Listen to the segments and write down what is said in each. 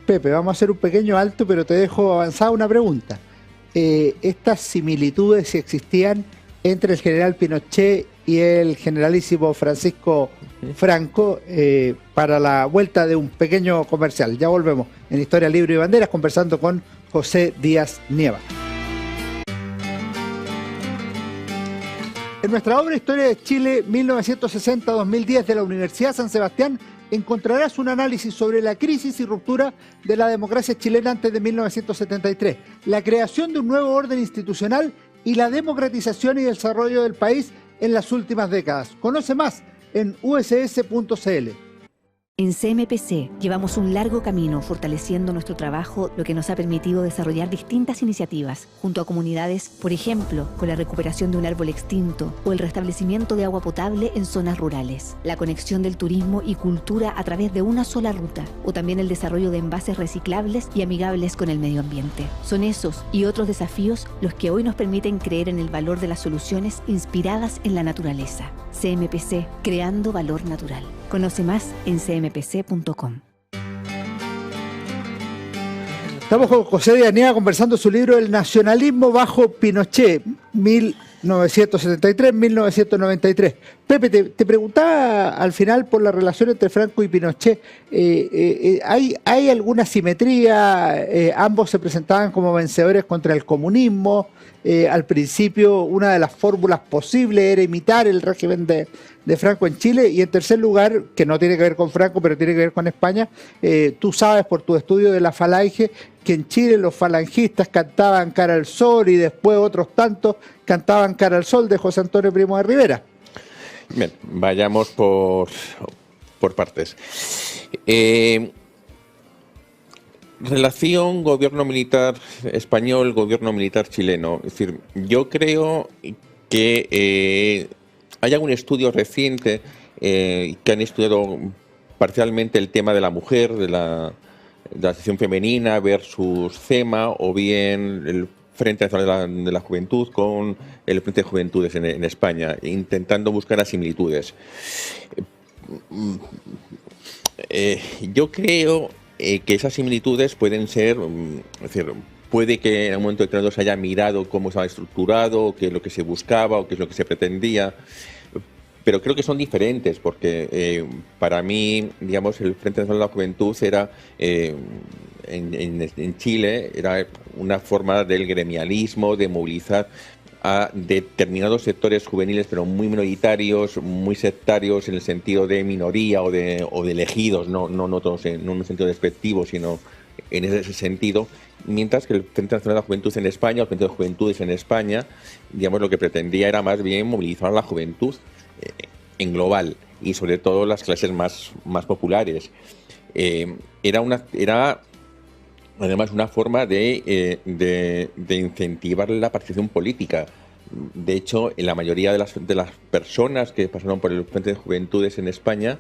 Pepe, vamos a hacer un pequeño alto, pero te dejo avanzar una pregunta. Estas similitudes, si existían entre el general Pinochet y el generalísimo Francisco Franco, para la vuelta de un pequeño comercial. Ya volvemos en Historia Libre y Banderas conversando con José Díaz Nieva. En nuestra obra Historia de Chile 1960-2010 de la Universidad San Sebastián encontrarás un análisis sobre la crisis y ruptura de la democracia chilena antes de 1973, la creación de un nuevo orden institucional y la democratización y desarrollo del país en las últimas décadas. Conoce más en uss.cl. En CMPC llevamos un largo camino fortaleciendo nuestro trabajo, lo que nos ha permitido desarrollar distintas iniciativas junto a comunidades, por ejemplo, con la recuperación de un árbol extinto o el restablecimiento de agua potable en zonas rurales, la conexión del turismo y cultura a través de una sola ruta, o también el desarrollo de envases reciclables y amigables con el medio ambiente. Son esos y otros desafíos los que hoy nos permiten creer en el valor de las soluciones inspiradas en la naturaleza. CMPC, creando valor natural. Conoce más en cmpc.com. Estamos con José Díaz Nieva conversando su libro El nacionalismo bajo Pinochet, 1973-1993. Pepe, te preguntaba al final por la relación entre Franco y Pinochet. ¿Hay alguna simetría? Ambos se presentaban como vencedores contra el comunismo. Al principio, una de las fórmulas posibles era imitar el régimen de Franco en Chile. Y en tercer lugar, que no tiene que ver con Franco, pero tiene que ver con España, tú sabes por tu estudio de la falange que en Chile los falangistas cantaban Cara al Sol y después otros tantos cantaban Cara al Sol de José Antonio Primo de Rivera. Bien, vayamos por partes. Relación gobierno militar español, gobierno militar chileno. Es decir, yo creo que hay algún estudio reciente que han estudiado parcialmente el tema de la mujer, de la sección femenina versus CEMA, o bien el Frente Nacional de la Juventud con el Frente de Juventudes en España, intentando buscar las similitudes. Yo creo que esas similitudes pueden ser, es decir, puede que en un momento determinado se haya mirado cómo estaba estructurado, qué es lo que se buscaba o qué es lo que se pretendía, pero creo que son diferentes porque para mí, digamos, el Frente Nacional de la Juventud era, en Chile, era una forma del gremialismo, de movilizar a determinados sectores juveniles, pero muy minoritarios, muy sectarios en el sentido de minoría o de elegidos, no todos en un sentido despectivo, sino en ese sentido, mientras que el Frente Nacional de la Juventud en España, el Frente de Juventudes en España, digamos, lo que pretendía era más bien movilizar a la juventud en global y sobre todo las clases más populares. Era además una forma de incentivar la participación política. De hecho, en la mayoría de las personas que pasaron por el Frente de Juventudes en España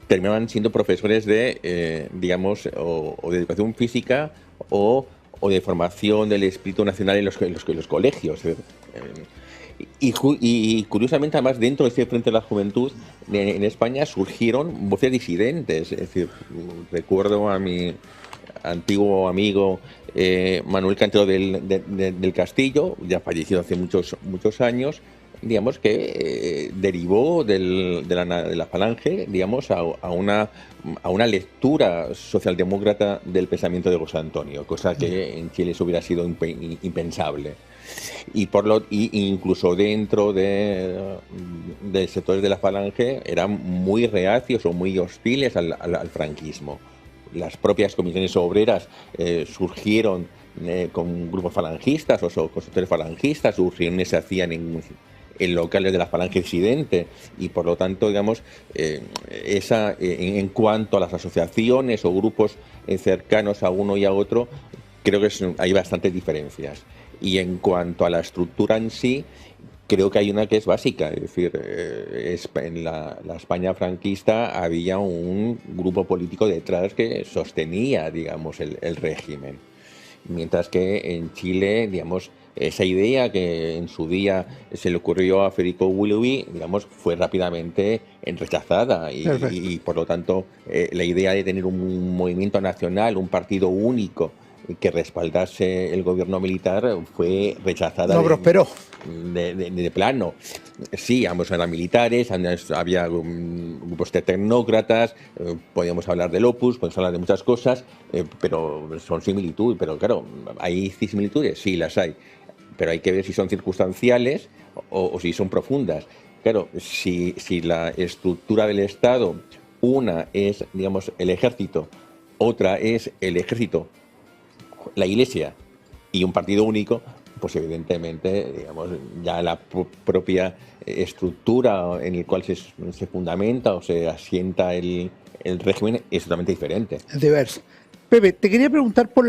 terminaban siendo profesores de, digamos, o de educación física o de formación del espíritu nacional en los colegios. Y curiosamente, además, dentro de este Frente de la Juventud en España surgieron voces disidentes. Es decir, recuerdo a mi antiguo amigo Manuel Cantero del Castillo, ya fallecido hace muchos años, digamos, que derivó de la falange, digamos, a una lectura socialdemócra del pensamiento de José Antonio, cosa que en Chile eso hubiera sido impensable. Y incluso dentro de sectores de la falange eran muy reacios o muy hostiles al franquismo. Las propias comisiones obreras surgieron con grupos falangistas o con sectores falangistas, sus reuniones se hacían en locales de la falange disidente y por lo tanto, digamos, en cuanto a las asociaciones o grupos cercanos a uno y a otro, creo que hay bastantes diferencias. Y en cuanto a la estructura en sí, creo que hay una que es básica, es decir, en la España franquista había un grupo político detrás que sostenía, digamos, el régimen. Mientras que en Chile, digamos, esa idea que en su día se le ocurrió a Federico Willoughby, digamos, fue rápidamente rechazada y por lo tanto la idea de tener un movimiento nacional, un partido único que respaldase el gobierno militar fue rechazada. No prosperó. De plano. Sí, ambos eran militares, había grupos de tecnócratas, podíamos hablar del Opus, podíamos hablar de muchas cosas, pero son similitudes. Pero claro, ¿hay similitudes? Sí, las hay. Pero hay que ver si son circunstanciales o si son profundas. Claro, si la estructura del Estado, una es, digamos, el ejército, otra es el ejército, la Iglesia y un partido único, pues evidentemente, digamos, ya la propia estructura en la cual se fundamenta o se asienta el régimen es totalmente diferente. Es diverso. Pepe, te quería preguntar por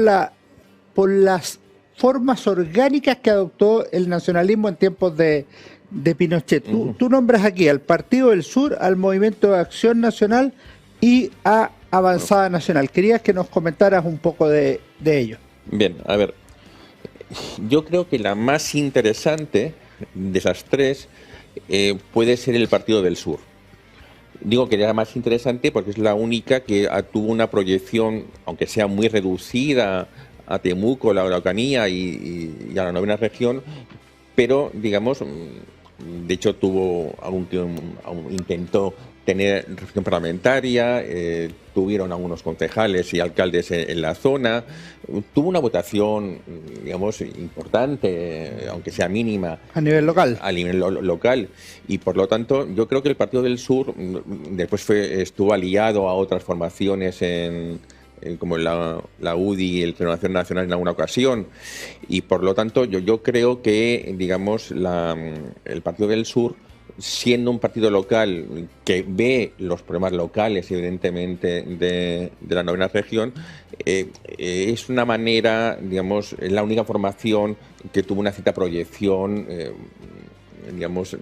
las formas orgánicas que adoptó el nacionalismo en tiempos de Pinochet. Tú nombras aquí al Partido del Sur, al Movimiento de Acción Nacional y a Avanzada Nacional. Querías que nos comentaras un poco de ello. Bien, a ver, yo creo que la más interesante de esas tres puede ser el Partido del Sur. Digo que era la más interesante porque es la única que tuvo una proyección, aunque sea muy reducida, a Temuco, la Araucanía y a la novena región, pero, digamos, de hecho intentó tener representación parlamentaria, tuvieron algunos concejales y alcaldes en la zona, tuvo una votación, digamos, importante, aunque sea mínima. A nivel local. A nivel local. Y por lo tanto, yo creo que el Partido del Sur después estuvo aliado a otras formaciones como la UDI y el Renovación Nacional en alguna ocasión. Y por lo tanto, yo creo que, digamos, el Partido del Sur, siendo un partido local que ve los problemas locales, evidentemente, de la novena región, es una manera, digamos, es la única formación que tuvo una cierta proyección, digamos,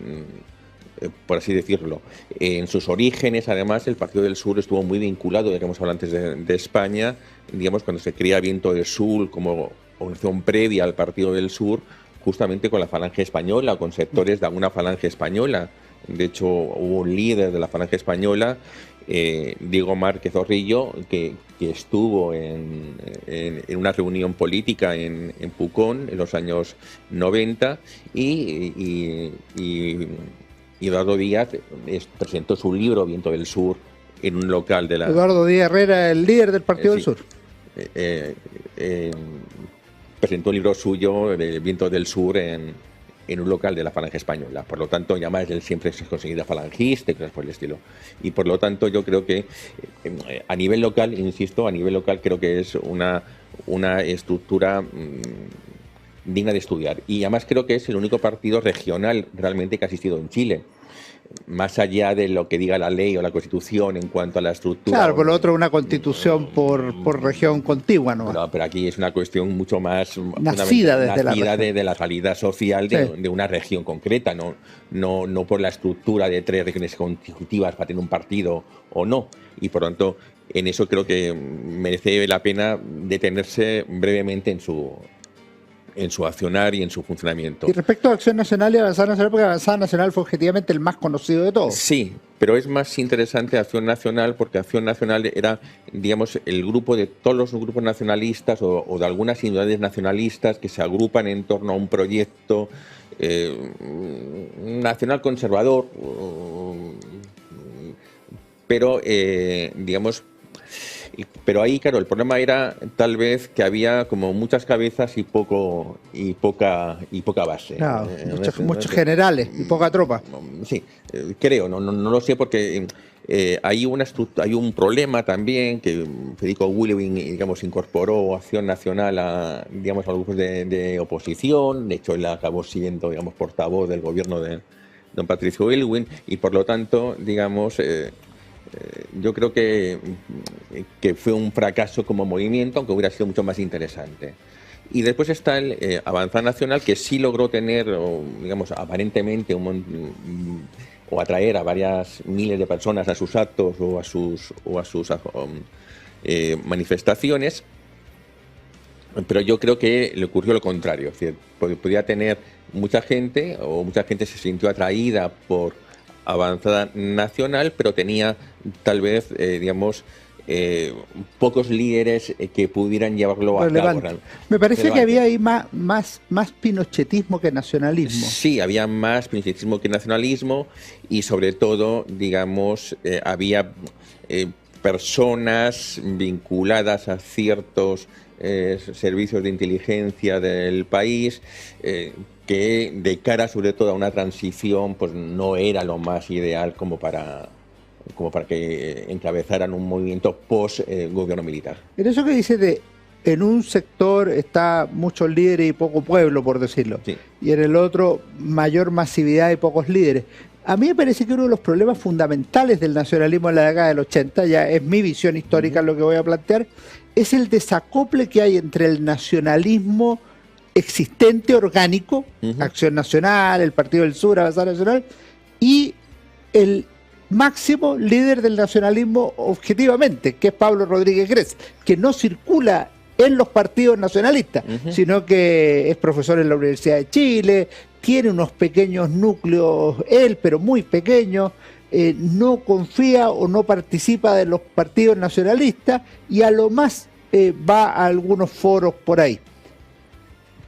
por así decirlo. En sus orígenes, además, el Partido del Sur estuvo muy vinculado, ya que hemos hablado antes de España, digamos, cuando se crea Viento del Sur como organización previa al Partido del Sur, justamente con la Falange Española, con sectores de alguna Falange Española. De hecho, hubo un líder de la Falange Española, Diego Márquez Zorrillo, que estuvo en una reunión política en Pucón en los años 90 y Eduardo Díaz presentó su libro Viento del Sur en un local de la... Eduardo Díaz Herrera, el líder del Partido del Sur. Presentó un libro suyo, Viento del Sur, en un local de la Falange Española. Por lo tanto, ya más él siempre se considera falangista y cosas por el estilo. Y por lo tanto, yo creo que a nivel local, insisto, a nivel local creo que es una estructura digna de estudiar. Y además creo que es el único partido regional realmente que ha existido en Chile. Más allá de lo que diga la ley o la Constitución en cuanto a la estructura. Claro, por lo otro una Constitución por región contigua, ¿no? No, pero aquí es una cuestión mucho más nacida de la realidad social de una región concreta, no por la estructura de tres regiones consecutivas para tener un partido o no. Y por lo tanto, en eso creo que merece la pena detenerse brevemente en su accionar y en su funcionamiento. Y respecto a Acción Nacional y Avanzada Nacional, porque Avanzada Nacional fue objetivamente el más conocido de todos. Sí, pero es más interesante Acción Nacional porque Acción Nacional era, digamos, el grupo de todos los grupos nacionalistas o de algunas unidades nacionalistas que se agrupan en torno a un proyecto nacional conservador, pero, digamos, pero ahí, claro, el problema era tal vez que había como muchas cabezas y poca base. Claro, muchos generales y poca tropa. Sí, creo, no lo sé porque hay un problema también que Federico Willoughby, digamos, incorporó Acción Nacional a los grupos de oposición. De hecho, él acabó siendo, digamos, portavoz del gobierno de don Patricio Aylwin y por lo tanto, digamos, yo creo que fue un fracaso como movimiento, aunque hubiera sido mucho más interesante. Y después está el Avanzada Nacional, que sí logró tener, digamos, aparentemente o atraer a varias miles de personas a sus actos o a sus manifestaciones, Pero yo creo que le ocurrió lo contrario, es decir, podía tener mucha gente, o mucha gente se sintió atraída por Avanzada Nacional, pero tenía tal vez, pocos líderes que pudieran llevarlo a cabo. Me parece que había ahí más pinochetismo que nacionalismo. Sí, había más pinochetismo que nacionalismo, y sobre todo, había personas vinculadas a ciertos servicios de inteligencia del país, que de cara sobre todo a una transición pues no era lo más ideal como para que encabezaran un movimiento post gobierno militar. En eso que dices en un sector está muchos líderes y poco pueblo, por decirlo, sí, y en el otro mayor masividad y pocos líderes. A mí me parece que uno de los problemas fundamentales del nacionalismo en la década del 80, ya es mi visión histórica lo que voy a plantear, es el desacople que hay entre el nacionalismo existente, orgánico, Acción Nacional, el Partido del Sur, Avanzada Nacional, y el máximo líder del nacionalismo objetivamente, que es Pablo Rodríguez Gress, que no circula en los partidos nacionalistas, sino que es profesor en la Universidad de Chile, tiene unos pequeños núcleos, él, pero muy pequeños, no confía o no participa de los partidos nacionalistas y a lo más va a algunos foros por ahí.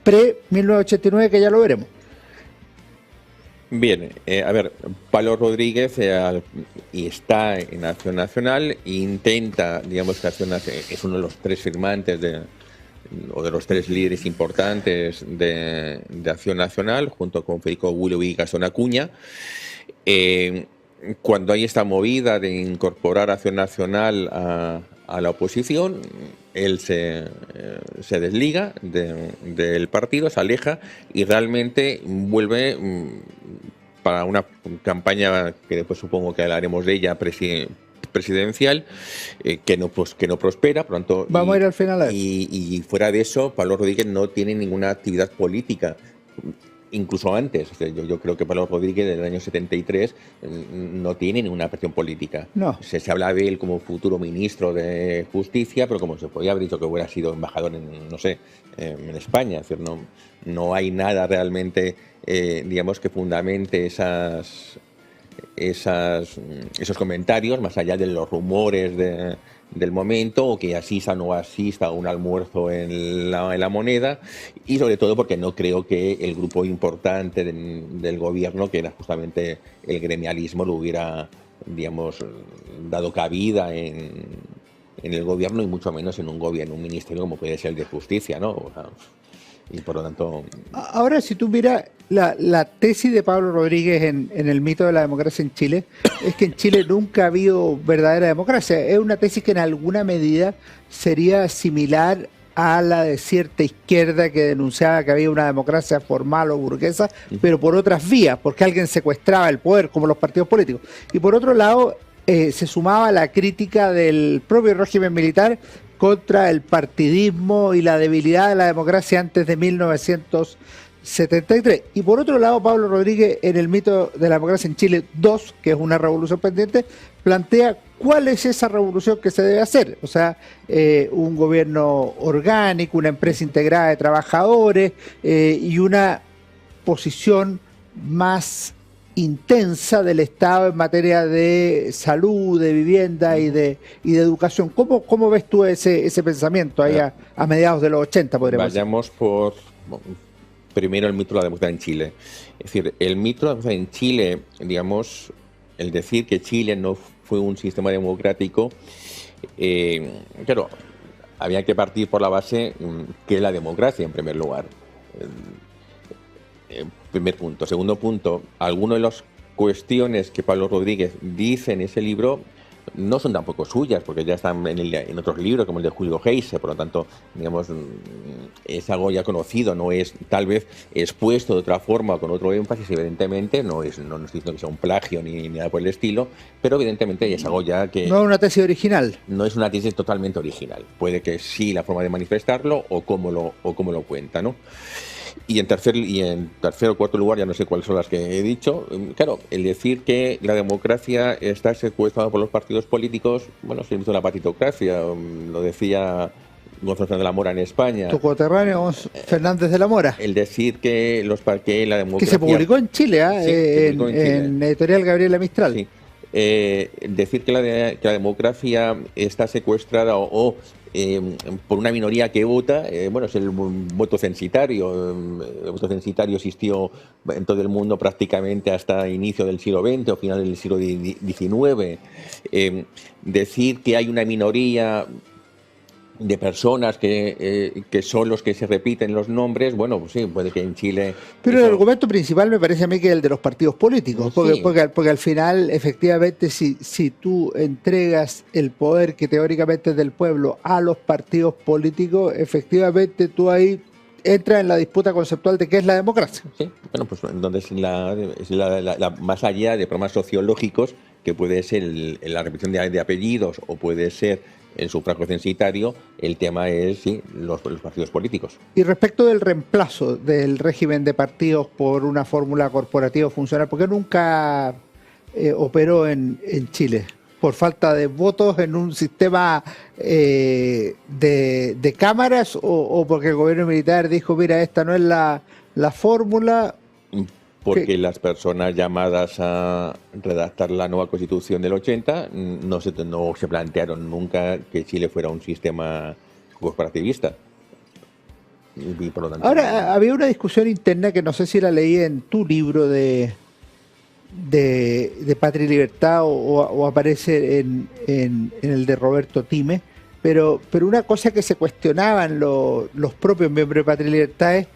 Pre-1989, que ya lo veremos. Bien, Pablo Rodríguez y está en Acción Nacional, intenta, que Acción Nacional es uno de los tres firmantes o de los tres líderes importantes de Acción Nacional, junto con Federico Willoughby y Gastón Acuña. Cuando hay esta movida de incorporar Acción Nacional a la oposición, él se desliga del partido, se aleja y realmente vuelve para una campaña que después supongo que hablaremos de ella, presidencial, que no prospera. Pronto, vamos a ir al final. Y fuera de eso, Pablo Rodríguez no tiene ninguna actividad política. Incluso antes, yo creo que Pablo Rodríguez del año 73 no tiene ninguna presión política. No. Se habla de él como futuro ministro de Justicia, pero como se podía haber dicho que hubiera sido embajador en España. Es decir, no hay nada realmente, que fundamente esos comentarios, más allá de los rumores del momento, o que asista o no asista a un almuerzo en la Moneda, y sobre todo porque no creo que el grupo importante del gobierno, que era justamente el gremialismo, lo hubiera, dado cabida en el gobierno, y mucho menos en un ministerio como puede ser el de Justicia, ¿no? O sea, y por lo tanto... Ahora, si tú miras la tesis de Pablo Rodríguez en el mito de la democracia en Chile, es que en Chile nunca ha habido verdadera democracia. Es una tesis que en alguna medida sería similar a la de cierta izquierda que denunciaba que había una democracia formal o burguesa, pero por otras vías, porque alguien secuestraba el poder, como los partidos políticos. Y por otro lado, se sumaba la crítica del propio régimen militar contra el partidismo y la debilidad de la democracia antes de 1973. Y por otro lado, Pablo Rodríguez, en el mito de la democracia en Chile 2, que es una revolución pendiente, plantea cuál es esa revolución que se debe hacer. O sea, un gobierno orgánico, una empresa integrada de trabajadores y una posición más intensa del Estado en materia de salud, de vivienda y de educación. ¿Cómo ves tú ese pensamiento ahí a mediados de los 80, podríamos decir? Vayamos por primero el mito de la democracia en Chile. Es decir, el mito de la democracia en Chile, el decir que Chile no fue un sistema democrático, claro, había que partir por la base que es la democracia en primer lugar. Primer punto. Segundo punto, algunas de las cuestiones que Pablo Rodríguez dice en ese libro no son tampoco suyas, porque ya están en otros libros, como el de Julio Geise. Por lo tanto, es algo ya conocido, no es tal vez expuesto de otra forma o con otro énfasis. Evidentemente no estoy diciendo que sea un plagio ni nada por el estilo, pero evidentemente es algo ya que... No es una tesis original. No es una tesis totalmente original. Puede que sí la forma de manifestarlo o cómo lo cuenta, ¿no? Y en tercer o cuarto lugar, ya no sé cuáles son las que he dicho, claro, el decir que la democracia está secuestrada por los partidos políticos, se hizo una partitocracia, lo decía Gonzalo Fernández de la Mora en España. Tu coterráneo Fernández de la Mora. El decir que la democracia... Que se publicó en Chile, sí, en editorial Gabriela Mistral. Sí. Decir que la democracia está secuestrada por una minoría que vota, bueno, es el voto censitario. El voto censitario existió en todo el mundo prácticamente hasta inicio del siglo XX o final del siglo XIX. Decir que hay una minoría de personas que son los que se repiten los nombres, bueno, pues sí, puede que en Chile... Pero el argumento principal me parece a mí que es el de los partidos políticos, porque al final, efectivamente, si tú entregas el poder que teóricamente es del pueblo a los partidos políticos, efectivamente tú ahí entras en la disputa conceptual de qué es la democracia. Sí, bueno, pues entonces más allá de problemas sociológicos, que puede ser la repetición de apellidos o puede ser el sufragio censitario, el tema es los partidos políticos. Y respecto del reemplazo del régimen de partidos por una fórmula corporativa funcional, ¿por qué nunca operó en Chile? ¿Por falta de votos en un sistema de cámaras o porque el gobierno militar dijo, mira, esta no es la fórmula? Porque las personas llamadas a redactar la nueva Constitución del 80 no se plantearon nunca que Chile fuera un sistema corporativista. Y por lo tanto, ahora, había una discusión interna que no sé si la leí en tu libro de Patria y Libertad o aparece en el de Roberto Time, pero una cosa que se cuestionaban los propios miembros de Patria y Libertad es,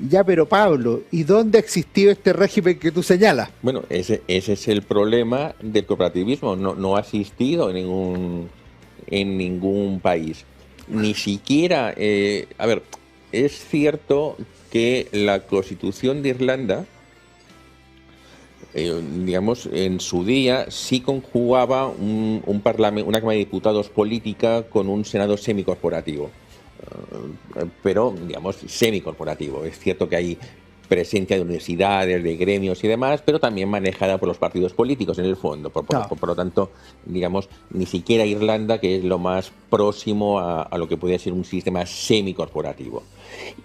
ya, pero Pablo, ¿y dónde existió este régimen que tú señalas? Bueno, ese es el problema del cooperativismo. No ha existido en ningún país. Ni siquiera... a ver, es cierto que la Constitución de Irlanda, digamos, en su día sí conjugaba un parlamento, una Cámara de Diputados política con un Senado semicorporativo. Pero, digamos, semicorporativo. Es cierto que hay presencia de universidades, de gremios y demás, pero también manejada por los partidos políticos en el fondo. Por lo tanto, digamos, ni siquiera Irlanda, que es lo más próximo a lo que puede ser un sistema semicorporativo.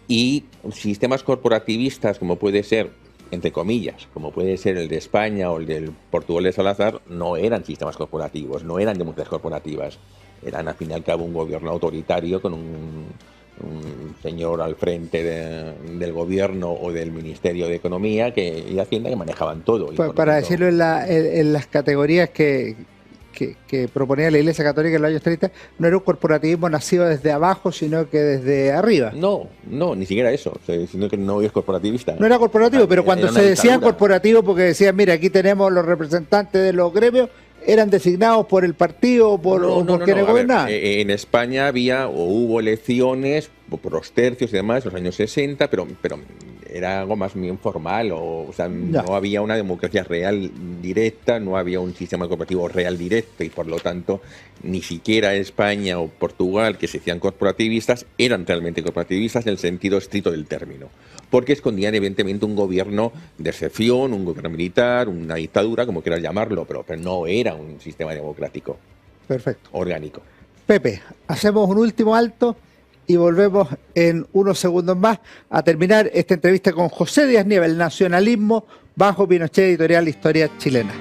Y sistemas corporativistas, como puede ser, entre comillas, como puede ser el de España o el del Portugal de Salazar, no eran sistemas corporativos, no eran democracias corporativas. Eran, al fin y al cabo, un gobierno autoritario con un señor al frente del gobierno o del Ministerio de Economía y Hacienda que manejaban todo. Para decirlo en las categorías que proponía la Iglesia Católica en los años 30, no era un corporativismo nacido desde abajo, sino que desde arriba. No, ni siquiera eso, sino que no es corporativista. No era corporativo, pero cuando se decía corporativo, porque decían, mira, aquí tenemos los representantes de los gremios, ¿eran designados por el partido o por quienes gobernaban? En España había o hubo elecciones por los tercios y demás en los años 60, pero era algo más bien formal, o sea, no había una democracia real directa, no había un sistema corporativo real directo y por lo tanto ni siquiera España o Portugal, que se decían corporativistas, eran realmente corporativistas en el sentido estricto del término, porque escondían evidentemente un gobierno de excepción, un gobierno militar, una dictadura, como quieras llamarlo, pero no era un sistema democrático. Perfecto. Orgánico. Pepe, hacemos un último alto y volvemos en unos segundos más a terminar esta entrevista con José Díaz Nieva, el nacionalismo bajo Pinochet, editorial Historia Chilena.